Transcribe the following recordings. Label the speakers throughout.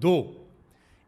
Speaker 1: 2।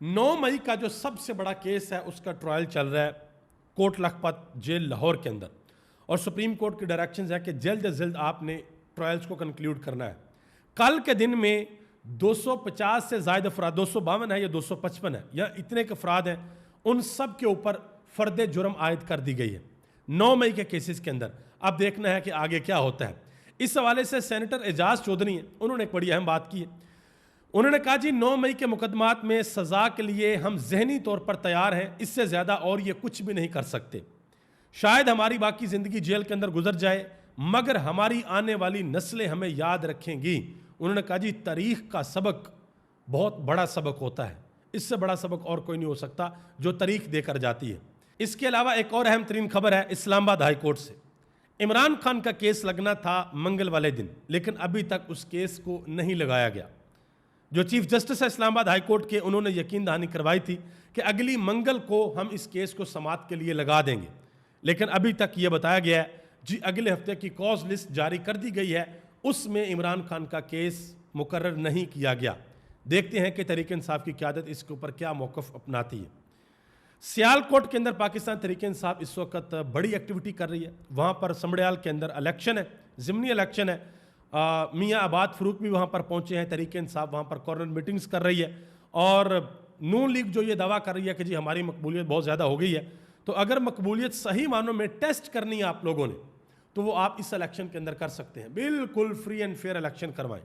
Speaker 1: 9 مئی کا جو سب سے بڑا کیس ہے اس کا ٹرائل چل رہا ہے کوٹ لکھپت جیل لاہور کے اندر، اور سپریم کورٹ کی ڈائریکشنز ہے کہ جلد از جلد آپ نے ٹرائلز کو کنکلیوڈ کرنا ہے۔ کل کے دن میں 250 سے زائد افراد، 252 ہے یا 255 ہے یا اتنے کے افراد ہیں، ان سب کے اوپر فرد جرم عائد کر دی گئی ہے 9 مئی کے کیسز کے اندر۔ اب دیکھنا ہے کہ آگے کیا ہوتا ہے۔ اس حوالے سے سینیٹر اعجاز چودھری ہیں، انہوں نے ایک بڑی اہم بات کی ہے۔ انہوں نے کہا جی 9 مئی کے مقدمات میں سزا کے لیے ہم ذہنی طور پر تیار ہیں، اس سے زیادہ اور یہ کچھ بھی نہیں کر سکتے۔ شاید ہماری باقی زندگی جیل کے اندر گزر جائے مگر ہماری آنے والی نسلیں ہمیں یاد رکھیں گی۔ انہوں نے کہا جی تاریخ کا سبق بہت بڑا سبق ہوتا ہے، اس سے بڑا سبق اور کوئی نہیں ہو سکتا جو تاریخ دے کر جاتی ہے۔ اس کے علاوہ ایک اور اہم ترین خبر ہے اسلام آباد ہائی کورٹ سے۔ عمران خان کا کیس لگنا تھا منگل والے دن، لیکن ابھی تک اس کیس کو نہیں لگایا گیا۔ جو چیف جسٹس ہے اسلام آباد ہائی کورٹ کے، انہوں نے یقین دہانی کروائی تھی کہ اگلی منگل کو ہم اس کیس کو سماعت کے لیے لگا دیں گے، لیکن ابھی تک یہ بتایا گیا ہے جی اگلے ہفتے کی کاز لسٹ جاری کر دی گئی ہے، اس میں عمران خان کا کیس مقرر نہیں کیا گیا۔ دیکھتے ہیں کہ تحریک انصاف کی قیادت اس کے اوپر کیا موقف اپناتی ہے۔ سیال کوٹ کے اندر پاکستان تحریک انصاف اس وقت بڑی ایکٹیویٹی کر رہی ہے۔ وہاں پر سمڑیال کے اندر الیکشن ہے، ضمنی الیکشن ہے۔ میاں آباد فروق بھی وہاں پر پہنچے ہیں، تحریک انصاف وہاں پر کارنر میٹنگز کر رہی ہے، اور نون لیگ جو یہ دعویٰ کر رہی ہے کہ جی ہماری مقبولیت بہت زیادہ ہو گئی ہے، تو اگر مقبولیت صحیح معنوں میں ٹیسٹ کرنی ہے آپ لوگوں نے تو وہ آپ اس الیکشن کے اندر کر سکتے ہیں۔ بالکل فری اینڈ فیئر الیکشن کروائیں،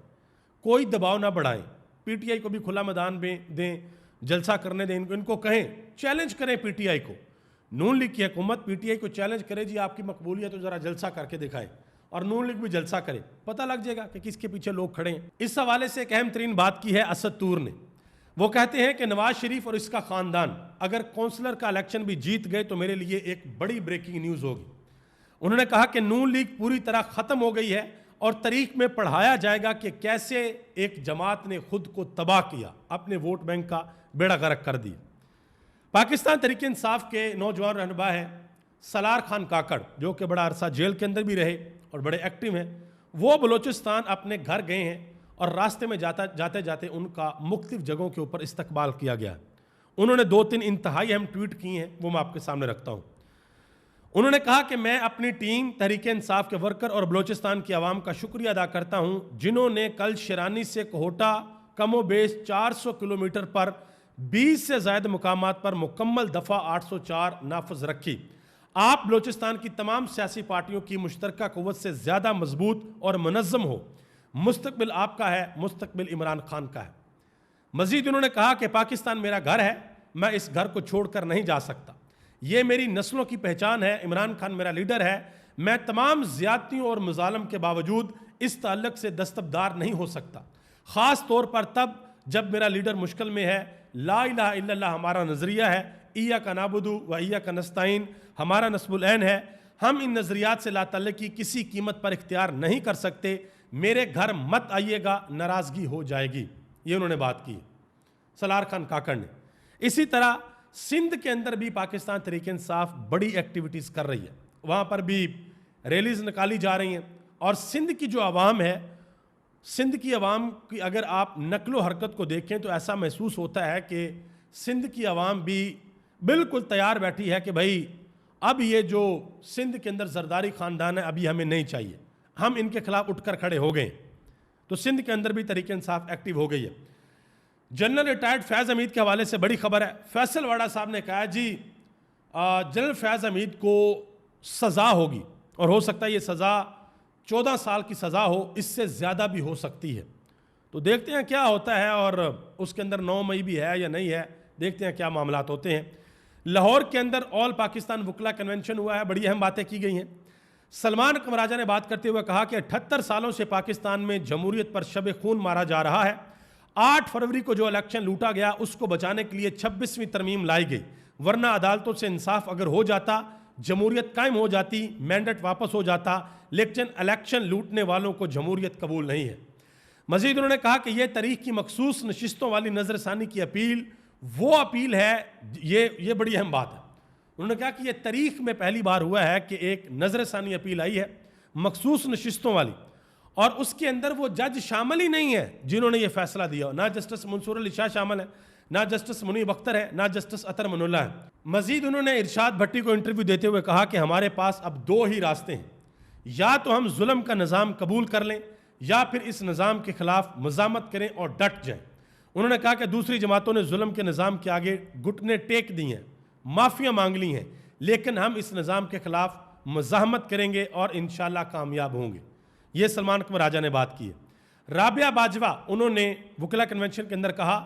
Speaker 1: کوئی دباؤ نہ بڑھائیں، پی ٹی آئی کو بھی کھلا میدان میں دیں، جلسہ کرنے دیں، ان کو کہیں چیلنج کریں پی ٹی آئی کو۔ نون لیگ کی حکومت پی ٹی آئی کو چیلنج کرے جی آپ کی مقبولیت تو ذرا جلسہ کر کے دکھائیں، اور نون لیگ بھی جلسہ کرے، پتہ لگ جائے گا کہ کس کے پیچھے لوگ کھڑے ہیں۔ اس حوالے سے ایک اہم ترین بات کی ہے اسد طور نے۔ وہ کہتے ہیں کہ نواز شریف اور اس کا خاندان اگر کونسلر کا الیکشن بھی جیت گئے تو میرے لیے ایک بڑی بریکنگ نیوز ہوگی۔ انہوں نے کہا کہ نون لیگ پوری طرح ختم ہو گئی ہے اور تاریخ میں پڑھایا جائے گا کہ کیسے ایک جماعت نے خود کو تباہ کیا، اپنے ووٹ بینک کا بیڑا غرق کر دیا۔ پاکستان تحریک انصاف کے نوجوان رہنما ہیں سالار خان کاکڑ، جو کہ بڑا عرصہ جیل کے اندر بھی رہے اور بڑے ایکٹیو ہیں۔ وہ بلوچستان اپنے گھر گئے ہیں اور راستے میں جاتے جاتے ان کا مختلف جگہوں کے اوپر استقبال کیا گیا۔ انہوں نے 2-3 انتہائی اہم ٹویٹ کیے ہیں، وہ میں آپ کے سامنے رکھتا ہوں۔ انہوں نے کہا کہ میں اپنی ٹیم تحریک انصاف کے ورکر اور بلوچستان کی عوام کا شکریہ ادا کرتا ہوں جنہوں نے کل شیرانی سے کوہٹا کم و بیش 400 کلومیٹر پر 20 سے زائد مقامات پر مکمل دفعہ 804 نافذ رکھی۔ آپ بلوچستان کی تمام سیاسی پارٹیوں کی مشترکہ قوت سے زیادہ مضبوط اور منظم ہو۔ مستقبل آپ کا ہے، مستقبل عمران خان کا ہے۔ مزید انہوں نے کہا کہ پاکستان میرا گھر ہے، میں اس گھر کو چھوڑ کر نہیں جا سکتا، یہ میری نسلوں کی پہچان ہے، عمران خان میرا لیڈر ہے، میں تمام زیادتیوں اور مظالم کے باوجود اس تعلق سے دستبردار نہیں ہو سکتا، خاص طور پر تب جب میرا لیڈر مشکل میں ہے۔ لا الہ الا اللہ ہمارا نظریہ ہے، ایاک نعبد و ایاک نستعین ہمارا نصب العین ہے، ہم ان نظریات سے لا تعلقی کسی قیمت پر اختیار نہیں کر سکتے، میرے گھر مت آئیے گا، ناراضگی ہو جائے گی۔ یہ انہوں نے بات کی سالار خان کاکڑ نے۔ اسی طرح سندھ کے اندر بھی پاکستان تحریک انصاف بڑی ایکٹیویٹیز کر رہی ہے، وہاں پر بھی ریلیز نکالی جا رہی ہیں، اور سندھ کی جو عوام ہے، سندھ کی عوام کی اگر آپ نقل و حرکت کو دیکھیں تو ایسا محسوس ہوتا ہے کہ سندھ کی عوام بھی بالکل تیار بیٹھی ہے کہ بھائی اب یہ جو سندھ کے اندر زرداری خاندان ہے ابھی ہمیں نہیں چاہیے، ہم ان کے خلاف اٹھ کر کھڑے ہو گئے۔ تو سندھ کے اندر بھی تحریک انصاف ایکٹیو ہو گئی ہے۔ جنرل ریٹائرڈ فیض حمید کے حوالے سے بڑی خبر ہے، فیصل واڑہ صاحب نے کہا جی جنرل فیض حمید کو سزا ہوگی، اور ہو سکتا ہے یہ سزا 14 سال کی سزا ہو، اس سے زیادہ بھی ہو سکتی ہے۔ تو دیکھتے ہیں کیا ہوتا ہے، اور اس کے اندر 9 مئی بھی ہے یا نہیں ہے، دیکھتے ہیں کیا معاملات ہوتے ہیں۔ لاہور کے اندر آل پاکستان وکلا کنونشن ہوا ہے، بڑی اہم باتیں کی گئی ہیں۔ سلمان اکرم راجہ نے بات کرتے ہوئے کہا کہ 78 سالوں سے پاکستان میں جمہوریت پر شب خون مارا جا رہا ہے، 8 فروری کو جو الیکشن لوٹا گیا اس کو بچانے کے لیے 26ویں ترمیم لائی گئی، ورنہ عدالتوں سے انصاف اگر ہو جاتا، جمہوریت قائم ہو جاتی، مینڈیٹ واپس ہو جاتا، لیکن الیکشن لوٹنے والوں کو جمہوریت قبول نہیں ہے۔ مزید انہوں نے کہا کہ یہ تاریخ کی مخصوص نشستوں والی نظر ثانی کی اپیل وہ اپیل ہے، یہ بڑی اہم بات ہے۔ انہوں نے کہا کہ یہ تاریخ میں پہلی بار ہوا ہے کہ ایک نظر ثانی اپیل آئی ہے مخصوص نشستوں والی، اور اس کے اندر وہ جج شامل ہی نہیں ہے جنہوں نے یہ فیصلہ دیا، نہ جسٹس منصور علی شاہ شامل ہیں، نہ جسٹس منیب اختر ہے، نہ جسٹس اطہر من اللہ ہے۔ مزید انہوں نے ارشاد بھٹی کو انٹرویو دیتے ہوئے کہا کہ ہمارے پاس اب دو ہی راستے ہیں، یا تو ہم ظلم کا نظام قبول کر لیں یا پھر اس نظام کے خلاف مزاحمت کریں اور ڈٹ جائیں۔ انہوں نے کہا کہ دوسری جماعتوں نے ظلم کے نظام کے آگے گھٹنے ٹیک دی ہیں، معافیاں مانگ لی ہیں، لیکن ہم اس نظام کے خلاف مزاحمت کریں گے اور انشاءاللہ کامیاب ہوں گے۔ یہ سلمان اکمل راجہ نے بات کی ہے۔ رابعہ باجوہ انہوں نے وکلا کنونشن کے اندر کہا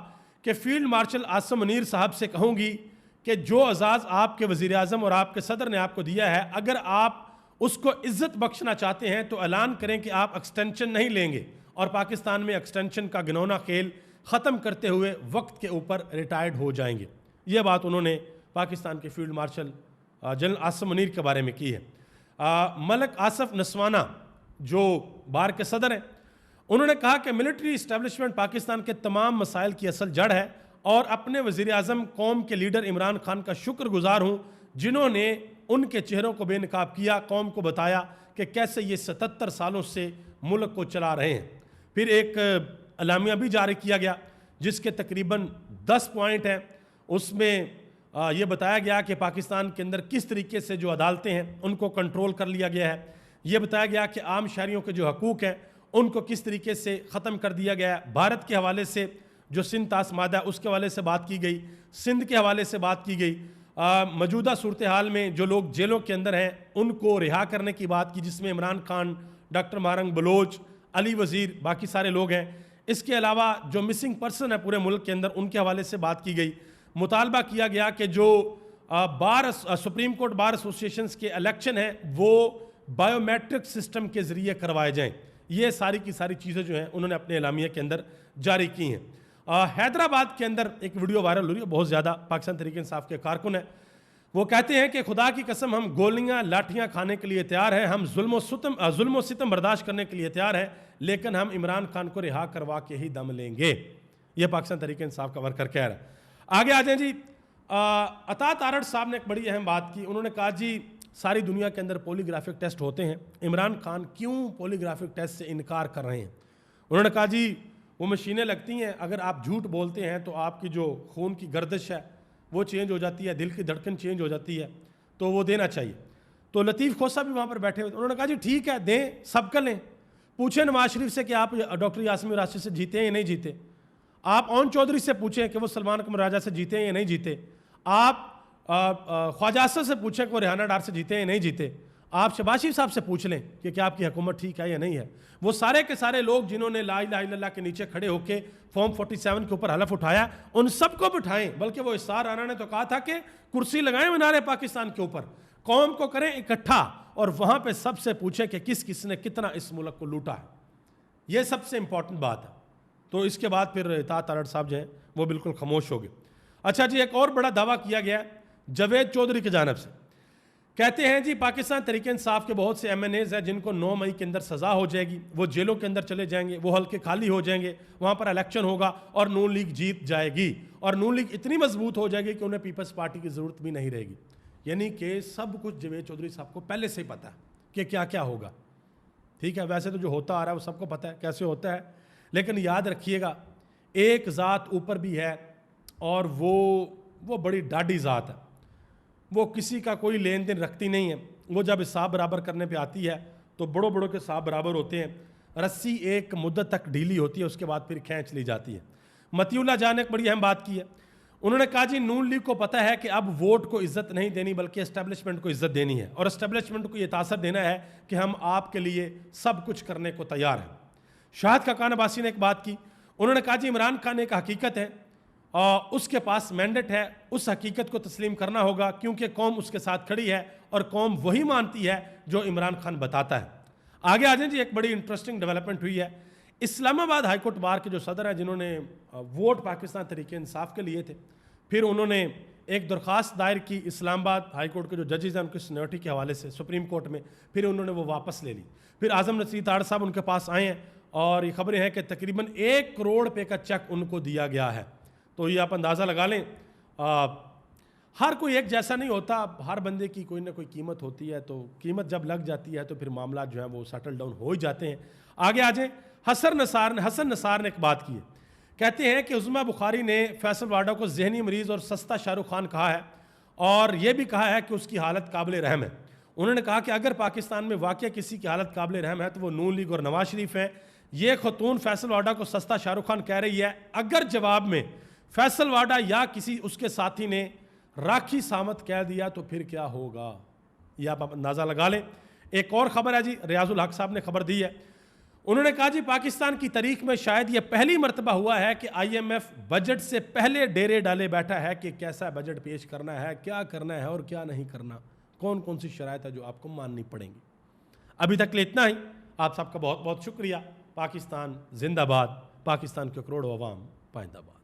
Speaker 1: کہ فیلڈ مارشل عاصم منیر صاحب سے کہوں گی کہ جو اعزاز آپ کے وزیر اعظم اور آپ کے صدر نے آپ کو دیا ہے، اگر آپ اس کو عزت بخشنا چاہتے ہیں تو اعلان کریں کہ آپ ایکسٹینشن نہیں لیں گے اور پاکستان میں ایکسٹینشن کا گنونا کھیل ختم کرتے ہوئے وقت کے اوپر ریٹائرڈ ہو جائیں گے۔ یہ بات انہوں نے پاکستان کے field marshal general Asim Munir کے بارے میں کی ہے۔ ملک آصف نسوانہ جو بار کے صدر ہیں، انہوں نے کہا کہ ملٹری اسٹیبلشمنٹ پاکستان کے تمام مسائل کی اصل جڑ ہے اور اپنے وزیر اعظم قوم کے لیڈر عمران خان کا شکر گزار ہوں جنہوں نے ان کے چہروں کو بے نقاب کیا، قوم کو بتایا کہ کیسے یہ 77 سالوں سے ملک کو چلا رہے ہیں۔ پھر ایک اعلامیہ بھی جاری کیا گیا جس کے تقریباً 10 پوائنٹ ہیں۔ اس میں یہ بتایا گیا کہ پاکستان کے اندر کس طریقے سے جو عدالتیں ہیں ان کو کنٹرول کر لیا گیا ہے۔ یہ بتایا گیا کہ عام شہریوں کے جو حقوق ہیں ان کو کس طریقے سے ختم کر دیا گیا ہے۔ بھارت کے حوالے سے جو سندھ طاس مادہ ہے اس کے حوالے سے بات کی گئی، سندھ کے حوالے سے بات کی گئی، موجودہ صورتحال میں جو لوگ جیلوں کے اندر ہیں ان کو رہا کرنے کی بات کی، جس میں عمران خان، ڈاکٹر مہرنگ بلوچ، علی وزیر، باقی سارے لوگ ہیں۔ اس کے علاوہ جو مسنگ پرسن ہے پورے ملک کے اندر ان کے حوالے سے بات کی گئی۔ مطالبہ کیا گیا کہ جو سپریم کورٹ بار ایسوسیشنز کے الیکشن ہیں وہ بائیو میٹرک سسٹم کے ذریعے کروائے جائیں۔ یہ ساری کی ساری چیزیں جو ہیں انہوں نے اپنے اعلامیہ کے اندر جاری کی ہیں۔ حیدرآباد کے اندر ایک ویڈیو وائرل ہو رہی ہے، بہت زیادہ پاکستان تحریک انصاف کے کارکن ہیں، وہ کہتے ہیں کہ خدا کی قسم ہم گولیاں لاٹھیاں کھانے کے لیے تیار ہیں، ہم ظلم و ستم برداشت کرنے کے لیے تیار ہیں، لیکن ہم عمران خان کو رہا کروا کے ہی دم لیں گے۔ یہ پاکستان تحریک انصاف کا ورکر کہہ رہا ہے۔ آگے آ جائیں جی، عطا تارڑ صاحب نے ایک بڑی اہم بات کی۔ انہوں نے کہا جی ساری دنیا کے اندر پولی گرافک ٹیسٹ ہوتے ہیں، عمران خان کیوں پولی گرافک ٹیسٹ سے انکار کر رہے ہیں؟ انہوں نے کہا جی وہ مشینیں لگتی ہیں، اگر آپ جھوٹ بولتے ہیں تو آپ کی جو خون کی گردش ہے وہ چینج ہو جاتی ہے، دل کی دھڑکن چینج ہو جاتی ہے، تو وہ دینا چاہیے۔ تو لطیف کھوسہ بھی وہاں پر بیٹھے ہوئے، انہوں نے کہا جی ٹھیک ہے دیں، سب کا لیں، پوچھیں نواز شریف سے کہ آپ ڈاکٹر یاسمین راشد سے جیتے ہیں یا نہیں جیتے، آپ اون چودھری سے پوچھیں کہ وہ سلمان اکمل راجہ سے جیتے ہیں یا نہیں جیتے، آپ خواجہ اسد سے پوچھیں کہ وہ ریحانہ ڈار سے جیتے ہیں یا نہیں جیتے، آپ شہباز شریف صاحب سے پوچھ لیں کہ کیا آپ کی حکومت ٹھیک ہے یا نہیں ہے۔ وہ سارے کے سارے لوگ جنہوں نے لا الہ الا اللہ کے نیچے کھڑے ہو کے فارم 47 کے اوپر حلف اٹھایا، ان سب کو بٹھائیں، بلکہ وہ اسرار رانا نے تو کہا تھا کہ کرسی لگائیں مینار پاکستان کے اوپر، قوم کو کریں اکٹھا اور وہاں پہ سب سے پوچھیں کہ کس کس نے کتنا اس ملک کو لوٹا ہے۔ یہ سب سے امپورٹنٹ بات ہے۔ تو اس کے بعد پھر عطا تارڑ صاحب جو ہیں وہ بالکل خاموش ہو گئے۔ اچھا جی، ایک اور بڑا دعویٰ کیا گیا جاوید چودھری کی جانب سے، کہتے ہیں جی پاکستان تحریک انصاف کے بہت سے ایم این ایز ہیں جن کو 9 مئی کے اندر سزا ہو جائے گی، وہ جیلوں کے اندر چلے جائیں گے، وہ حلقے خالی ہو جائیں گے، وہاں پر الیکشن ہوگا اور نون لیگ جیت جائے گی، اور نون لیگ اتنی مضبوط ہو جائے گی کہ انہیں پیپلز پارٹی کی ضرورت بھی نہیں رہے گی۔ یعنی کہ سب کچھ جاوید چودھری صاحب کو پہلے سے ہی پتہ ہے کہ کیا کیا ہوگا۔ ٹھیک ہے، ویسے تو جو ہوتا آ رہا ہے وہ سب کو پتہ ہے کیسے ہوتا ہے، لیکن یاد رکھیے گا ایک ذات اوپر بھی ہے اور وہ بڑی ڈاڈی ذات ہے، وہ کسی کا کوئی لین دین رکھتی نہیں ہے۔ وہ جب حساب برابر کرنے پہ آتی ہے تو بڑوں بڑوں کے حساب برابر ہوتے ہیں، رسی ایک مدت تک ڈھیلی ہوتی ہے، اس کے بعد پھر کھینچ لی جاتی ہے۔ متی اللہ جان نے ایک بڑی اہم بات کی ہے، انہوں نے کہا جی نون لیگ کو پتہ ہے کہ اب ووٹ کو عزت نہیں دینی بلکہ اسٹیبلشمنٹ کو عزت دینی ہے، اور اسٹیبلشمنٹ کو یہ تاثر دینا ہے کہ ہم آپ کے لیے سب کچھ کرنے کو تیار ہیں۔ شاہد خاقان عباسی نے ایک بات کی، انہوں نے کہا جی عمران خان ایک حقیقت ہے اور اس کے پاس مینڈیٹ ہے، اس حقیقت کو تسلیم کرنا ہوگا کیونکہ قوم اس کے ساتھ کھڑی ہے اور قوم وہی مانتی ہے جو عمران خان بتاتا ہے۔ آگے آ جائیں جی، ایک بڑی انٹرسٹنگ ڈیولپمنٹ ہوئی ہے۔ اسلام آباد ہائی کورٹ بار کے جو صدر ہیں جنہوں نے ووٹ پاکستان تحریک انصاف کے لیے تھے، پھر انہوں نے ایک درخواست دائر کی اسلام آباد ہائی کورٹ کے جو ججز ہیں ان کی سینیورٹی کے حوالے سے سپریم کورٹ میں، پھر انہوں نے وہ واپس لے لی۔ پھر اعظم نصیر تارڑ صاحب ان کے پاس آئے ہیں اور یہ خبریں ہیں کہ تقریباً 1 کروڑ روپے کا چیک ان کو دیا گیا ہے۔ تو یہ آپ اندازہ لگا لیں، ہر کوئی ایک جیسا نہیں ہوتا، ہر بندے کی کوئی نہ کوئی قیمت ہوتی ہے، تو قیمت جب لگ جاتی ہے تو پھر معاملات جو ہیں وہ سیٹل ڈاؤن ہو ہی جاتے ہیں۔ آگے آ جائیں، حسن نثار نے ایک بات کی ہے کہتے ہیں کہ عظمیٰ بخاری نے فیصل واڈا کو ذہنی مریض اور سستا شاہ رخ خان کہا ہے، اور یہ بھی کہا ہے کہ اس کی حالت قابل رحم ہے۔ انہوں نے کہا کہ اگر پاکستان میں واقع کسی کی حالت قابل رحم ہے تو وہ نون لیگ اور نواز شریف ہیں۔ یہ خاتون فیصل واڈا کو سستا شاہ رخ خان کہہ رہی ہے، اگر جواب میں فیصل واڈا یا کسی اس کے ساتھی نے راکھی سامت کہہ دیا تو پھر کیا ہوگا؟ یہ آپ اندازہ لگا لیں۔ ایک اور خبر ہے جی، ریاض الحق صاحب نے خبر دی ہے، انہوں نے کہا جی پاکستان کی تاریخ میں شاید یہ پہلی مرتبہ ہوا ہے کہ آئی ایم ایف بجٹ سے پہلے ڈیرے ڈالے بیٹھا ہے کہ کیسا بجٹ پیش کرنا ہے، کیا کرنا ہے اور کیا نہیں کرنا، کون کون سی شرائط ہے جو آپ کو ماننی پڑیں گی۔ ابھی تک کے لیے اتنا ہی، آپ سب کا بہت بہت شکریہ۔ پاکستان زندہ باد، پاکستان کے کروڑوں عوام پائندہ باد۔